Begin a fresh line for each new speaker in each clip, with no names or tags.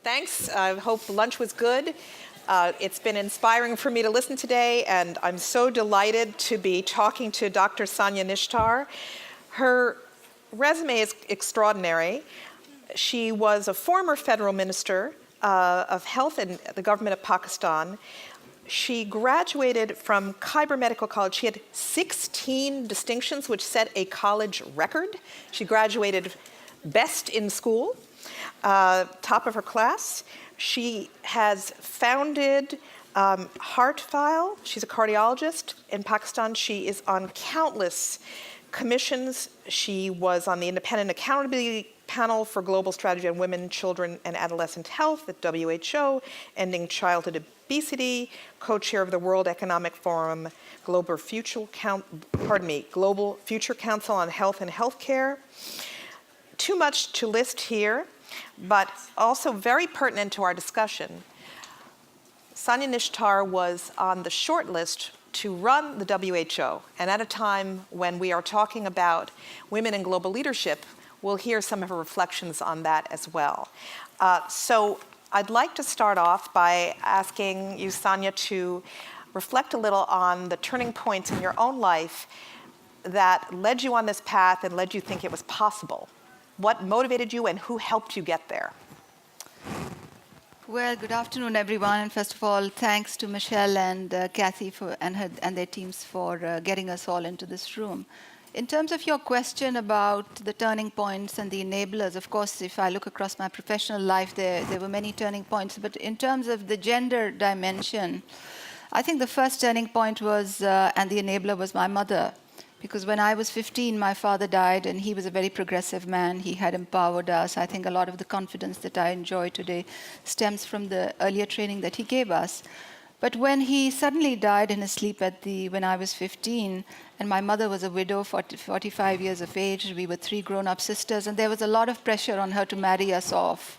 Thanks. I hope lunch was good. It's been inspiring for me to listen today, and I'm so delighted to be talking to Dr. Sania Nishtar. Her resume is extraordinary. She was a former federal minister of health in the government of Pakistan. She graduated from Khyber Medical College. She had 16 distinctions, which set a college record. She graduated best in school, top of her class. She has founded HeartFile. She's a cardiologist in Pakistan. She is on countless commissions. She was on the Independent Accountability Panel for Global Strategy on Women, Children, and Adolescent Health at WHO, Ending Childhood Obesity, co-chair of the World Economic Forum Global Future Council on Health and Healthcare. Too much to list here, but also very pertinent to our discussion. Sania Nishtar was on the short list to run the WHO, and at a time when we are talking about women in global leadership, we'll hear some of her reflections on that as well. So I'd like to start off by asking you, Sania, to reflect a little on the turning points in your own life that led you on this path and led you to think it was possible. What motivated you and who helped you get there?
Well, good afternoon, everyone. And first of all, thanks to Michelle and Kathy and their teams for getting us all into this room. In terms of your question about the turning points and the enablers, of course, if I look across my professional life, there were many turning points. But in terms of the gender dimension, I think the first turning point was, and the enabler was my mother. Because when I was 15, my father died, and he was a very progressive man. He had empowered us. I think a lot of the confidence that I enjoy today stems from the earlier training that he gave us. But when he suddenly died in his sleep when I was 15, and my mother was a widow, 45 years of age, we were 3 grown-up sisters, and there was a lot of pressure on her to marry us off.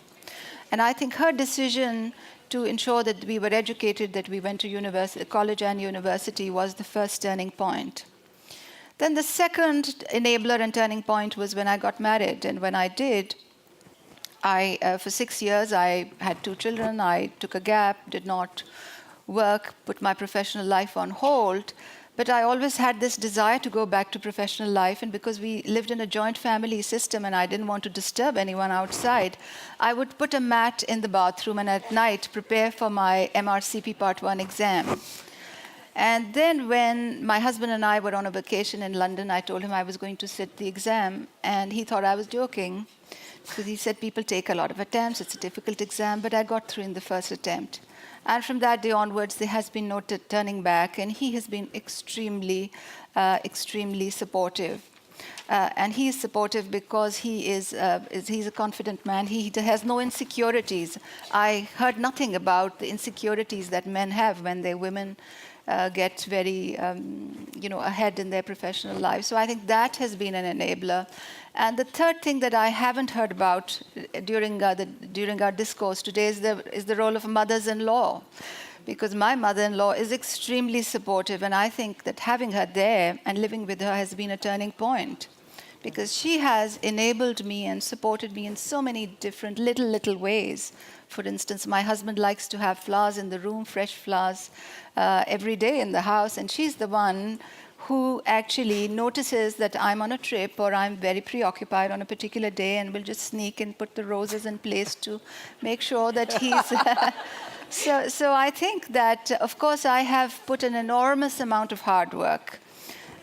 And I think her decision to ensure that we were educated, that we went to college and university, was the first turning point. Then the second enabler and turning point was when I got married. And when I did, for 6 years, I had 2 children. I took a gap, did not work, put my professional life on hold. But I always had this desire to go back to professional life. And because we lived in a joint family system and I didn't want to disturb anyone outside, I would put a mat in the bathroom and at night prepare for my MRCP Part 1 exam. And then when my husband and I were on a vacation in London, I told him I was going to sit the exam. And he thought I was joking, because he said people take a lot of attempts. It's a difficult exam, but I got through in the first attempt. And from that day onwards, there has been no turning back. And he has been extremely, extremely supportive. And he is supportive because he's a confident man. He has no insecurities. I heard nothing about the insecurities that men have when their women get very ahead in their professional life. So I think that has been an enabler. And the third thing that I haven't heard about during our discourse today is the role of mothers-in-law. Because my mother-in-law is extremely supportive, and I think that having her there and living with her has been a turning point. Because she has enabled me and supported me in so many different little ways. For instance, my husband likes to have flowers in the room, fresh flowers, every day in the house, and she's the one who actually notices that I'm on a trip or I'm very preoccupied on a particular day and will just sneak and put the roses in place to make sure that he's... So I think that, of course, I have put an enormous amount of hard work.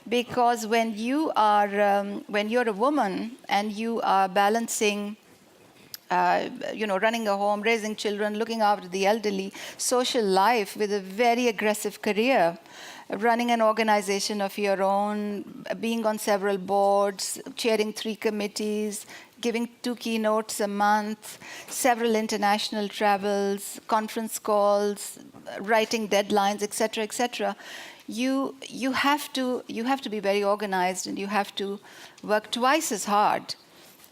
Because when you're a woman and you are balancing, running a home, raising children, looking after the elderly, social life with a very aggressive career, running an organization of your own, being on several boards, chairing 3 committees, giving 2 keynotes a month, several international travels, conference calls, writing deadlines, etc., you have to be very organized, and you have to work twice as hard.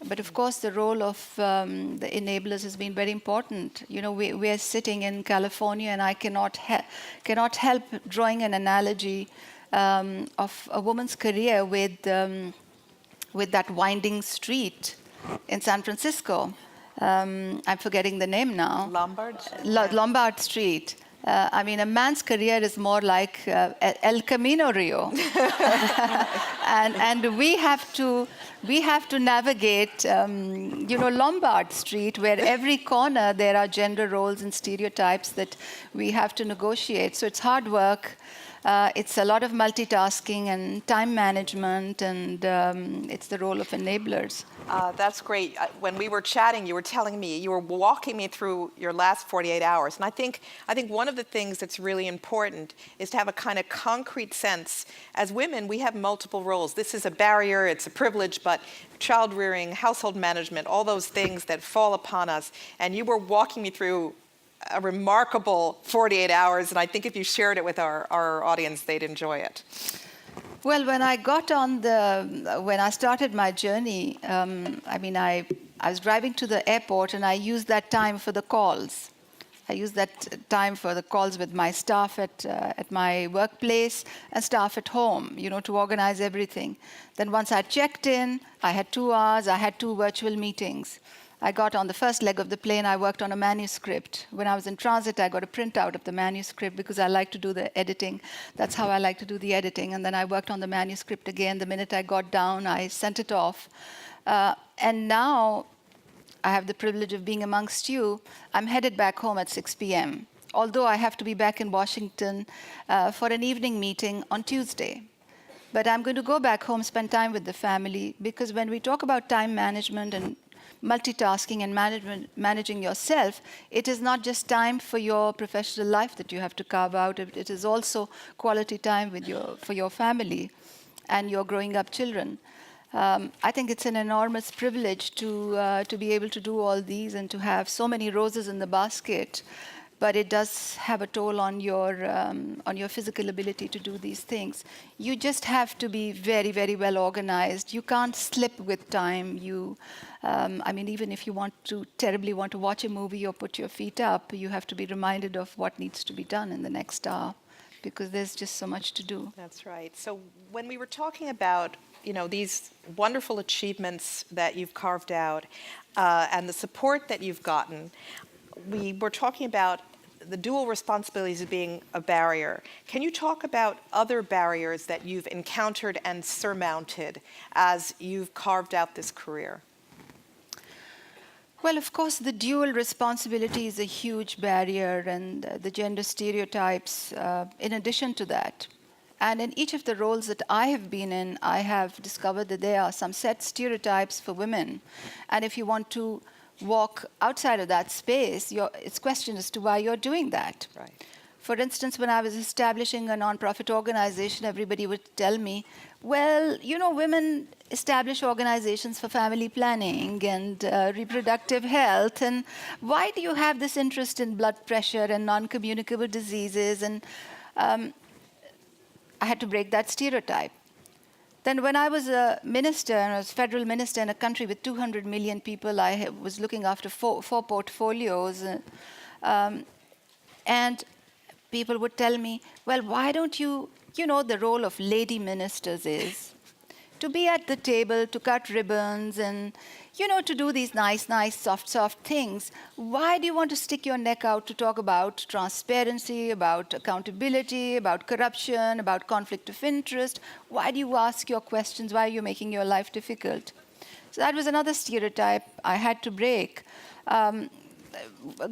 But of course, the role of the enablers has been very important. We are sitting in California, and I cannot help drawing an analogy of a woman's career with that winding street in San Francisco. I'm forgetting the name now.
Lombard?
Lombard Street. I mean, a man's career is more like El Camino Rio, and we have to navigate, Lombard Street, where every corner there are gender roles and stereotypes that we have to negotiate. So it's hard work. It's a lot of multitasking and time management, and it's the role of enablers.
That's great. When we were chatting, you were telling me, you were walking me through your last 48 hours. And I think one of the things that's really important is to have a kind of concrete sense. As women, we have multiple roles. This is a barrier, it's a privilege, but child rearing, household management, all those things that fall upon us. And you were walking me through a remarkable 48 hours. And I think if you shared it with our audience, they'd enjoy it.
Well, when I started my journey, I was driving to the airport, and I used that time for the calls. I used that time for the calls with my staff at my workplace and staff at home, to organize everything. Then once I checked in, I had 2 hours, I had 2 virtual meetings. I got on the first leg of the plane, I worked on a manuscript. When I was in transit, I got a printout of the manuscript because I like to do the editing. That's how I like to do the editing. And then I worked on the manuscript again. The minute I got down, I sent it off. And now I have the privilege of being amongst you. I'm headed back home at 6 p.m., although I have to be back in Washington for an evening meeting on Tuesday. But I'm going to go back home, spend time with the family, because when we talk about time management and multitasking and managing yourself, it is not just time for your professional life that you have to carve out. It is also quality time for your family and your growing up children. I think it's an enormous privilege to be able to do all these and to have so many roses in the basket. But it does have a toll on your physical ability to do these things. You just have to be very, very well organized. You can't slip with time. Even if you terribly want to watch a movie or put your feet up, you have to be reminded of what needs to be done in the next hour, because there's just so much to do.
That's right. So when we were talking about, these wonderful achievements that you've carved out and the support that you've gotten, we were talking about the dual responsibilities of being a barrier. Can you talk about other barriers that you've encountered and surmounted as you've carved out this career?
Well, of course, the dual responsibility is a huge barrier, and the gender stereotypes in addition to that. And in each of the roles that I have been in, I have discovered that there are some set stereotypes for women. And if you want to walk outside of that space, it's question as to why you're doing that.
Right.
For instance, when I was establishing a nonprofit organization, everybody would tell me, well, women establish organizations for family planning and reproductive health, and why do you have this interest in blood pressure and non-communicable diseases? And I had to break that stereotype. Then when I was a minister, and I was federal minister in a country with 200 million people, I was looking after four portfolios. And people would tell me, well, why don't you the role of lady ministers is to be at the table, to cut ribbons, and, to do these nice, soft things. Why do you want to stick your neck out to talk about transparency, about accountability, about corruption, about conflict of interest? Why do you ask your questions? Why are you making your life difficult? So that was another stereotype I had to break.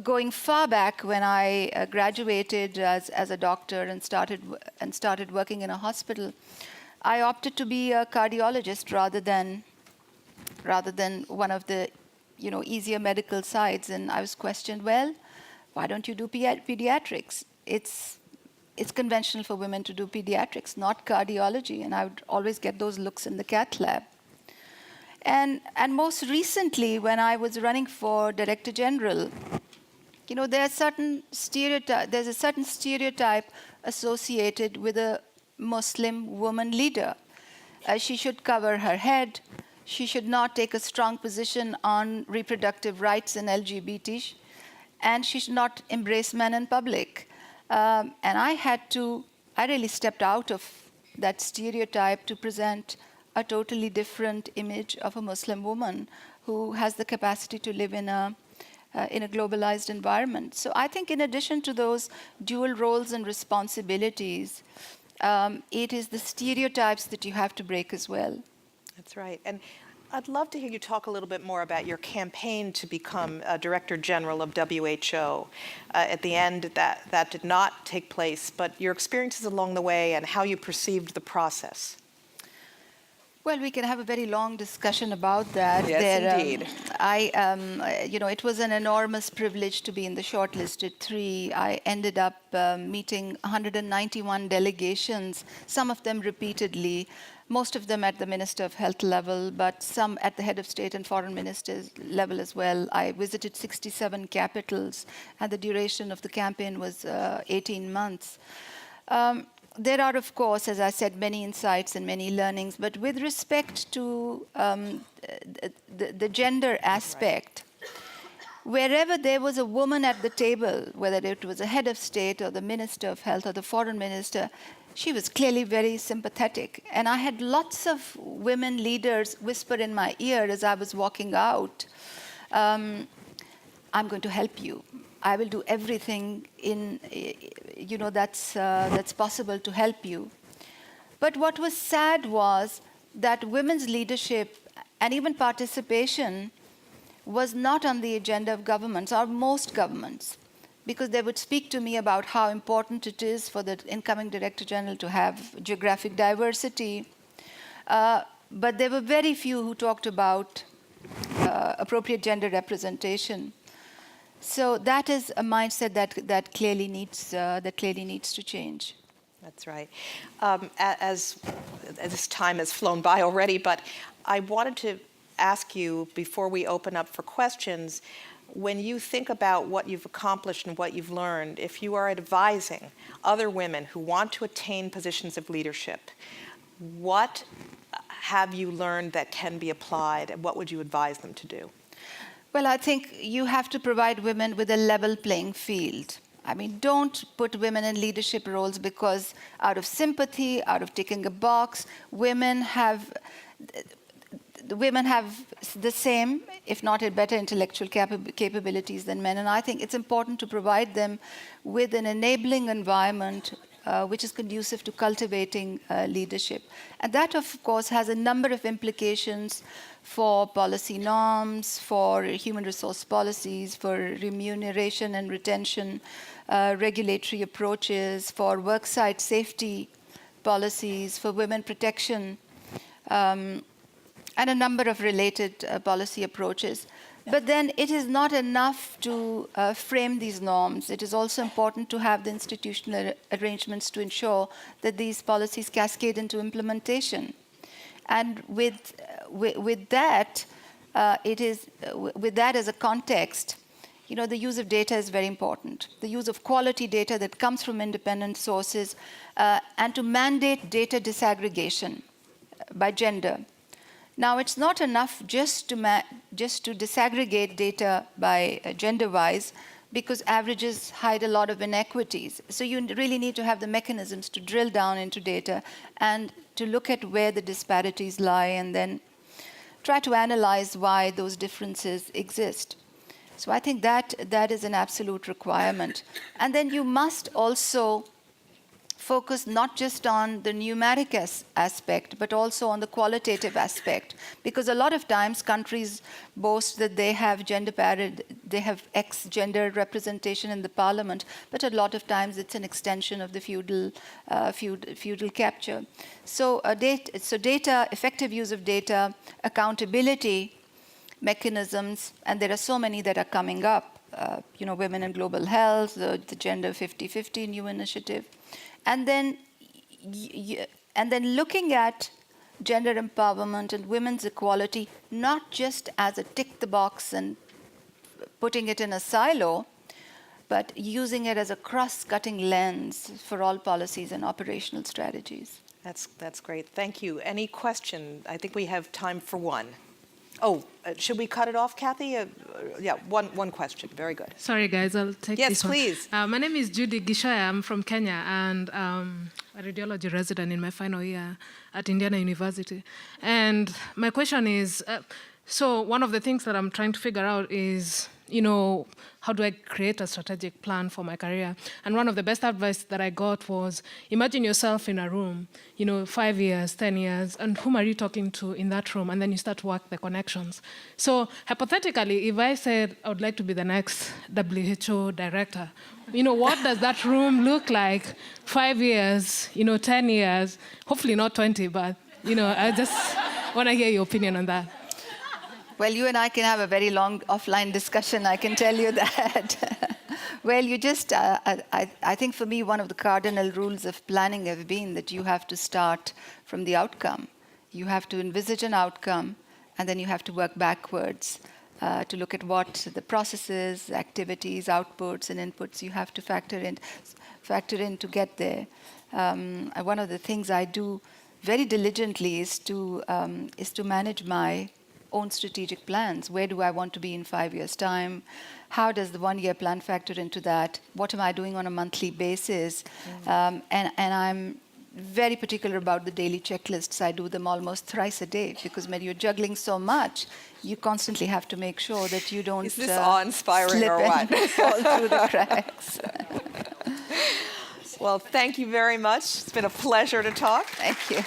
Going far back, when I graduated as a doctor and started working in a hospital, I opted to be a cardiologist rather than one of the easier medical sides. And I was questioned, well, why don't you do pediatrics? It's conventional for women to do pediatrics, not cardiology. And I would always get those looks in the cath lab. And most recently, when I was running for Director General, there's a certain stereotype associated with a Muslim woman leader. She should cover her head. She should not take a strong position on reproductive rights and LGBT. And she should not embrace men in public. And I really stepped out of that stereotype to present a totally different image of a Muslim woman who has the capacity to live in a globalized environment. So I think in addition to those dual roles and responsibilities, it is the stereotypes that you have to break as well.
That's right. And I'd love to hear you talk a little bit more about your campaign to become Director General of WHO. At the end, that did not take place, but your experiences along the way and how you perceived the process.
Well, we can have a very long discussion about that.
Yes, indeed.
It was an enormous privilege to be in the shortlisted 3. I ended up meeting 191 delegations, some of them repeatedly, most of them at the Minister of Health level, but some at the head of state and foreign ministers level as well. I visited 67 capitals, and the duration of the campaign was 18 months. There are, of course, as I said, many insights and many learnings, but with respect to the gender aspect, wherever there was a woman at the table, whether it was a head of state or the Minister of Health or the foreign minister, she was clearly very sympathetic. And I had lots of women leaders whisper in my ear as I was walking out, I'm going to help you. I will do everything that's possible to help you. But what was sad was that women's leadership and even participation was not on the agenda of governments, or most governments, because they would speak to me about how important it is for the incoming Director General to have geographic diversity. But there were very few who talked about appropriate gender representation. So that is a mindset that clearly needs to change.
That's right. As this time has flown by already, but I wanted to ask you before we open up for questions, when you think about what you've accomplished and what you've learned, if you are advising other women who want to attain positions of leadership, what have you learned that can be applied, and what would you advise them to do?
Well, I think you have to provide women with a level playing field. I mean, don't put women in leadership roles because out of sympathy, out of ticking a box, women have the same, if not a better intellectual capabilities than men. And I think it's important to provide them with an enabling environment which is conducive to cultivating leadership. And that, of course, has a number of implications for policy norms, for human resource policies, for remuneration and retention, regulatory approaches, for worksite safety policies, for women protection, and a number of related policy approaches. But then it is not enough to frame these norms. It is also important to have the institutional arrangements to ensure that these policies cascade into implementation. And with that as a context, the use of data is very important. The use of quality data that comes from independent sources, and to mandate data disaggregation by gender. Now, it's not enough just to disaggregate data by gender-wise, because averages hide a lot of inequities. So you really need to have the mechanisms to drill down into data and to look at where the disparities lie and then try to analyze why those differences exist. So I think that is an absolute requirement. And then you must also focus not just on the numeric aspect, but also on the qualitative aspect. Because a lot of times countries boast that they have they have X gender representation in the parliament, but a lot of times it's an extension of the feudal capture. So data, effective use of data, accountability mechanisms, and there are so many that are coming up. Women in global health, the Gender 50-50 new initiative. And then looking at gender empowerment and women's equality, not just as a tick the box and putting it in a silo, but using it as a cross-cutting lens for all policies and operational strategies.
That's great. Thank you. Any question? I think we have time for one. Oh, should we cut it off, Kathy? Yeah, one question. Very good.
Sorry, guys, I'll take this one.
Yes, please.
My name is Judy Gishaya. I'm from Kenya, and a radiology resident in my final year at Indiana University. And my question is, So one of the things that I'm trying to figure out is, how do I create a strategic plan for my career? And one of the best advice that I got was, imagine yourself in a room, 5 years, 10 years, and whom are you talking to in that room? And then you start to work the connections. So hypothetically, if I said I would like to be the next WHO director, what does that room look like 5 years, 10 years, hopefully not 20, but, I just want to hear your opinion on that.
Well, you and I can have a very long offline discussion, I can tell you that. Well, I think for me, one of the cardinal rules of planning have been that you have to start from the outcome. You have to envisage an outcome, and then you have to work backwards to look at what the processes, activities, outputs, and inputs you have to factor in to get there. One of the things I do very diligently is to manage my own strategic plans. Where do I want to be in 5 years' time? How does the 1-year plan factor into that? What am I doing on a monthly basis? And I'm very particular about the daily checklists. I do them almost thrice a day because when you're juggling so much, you constantly have to make sure that you don't
Is this awe-inspiring
slip
or what?
and fall through the cracks.
Well, thank you very much. It's been a pleasure to talk.
Thank you.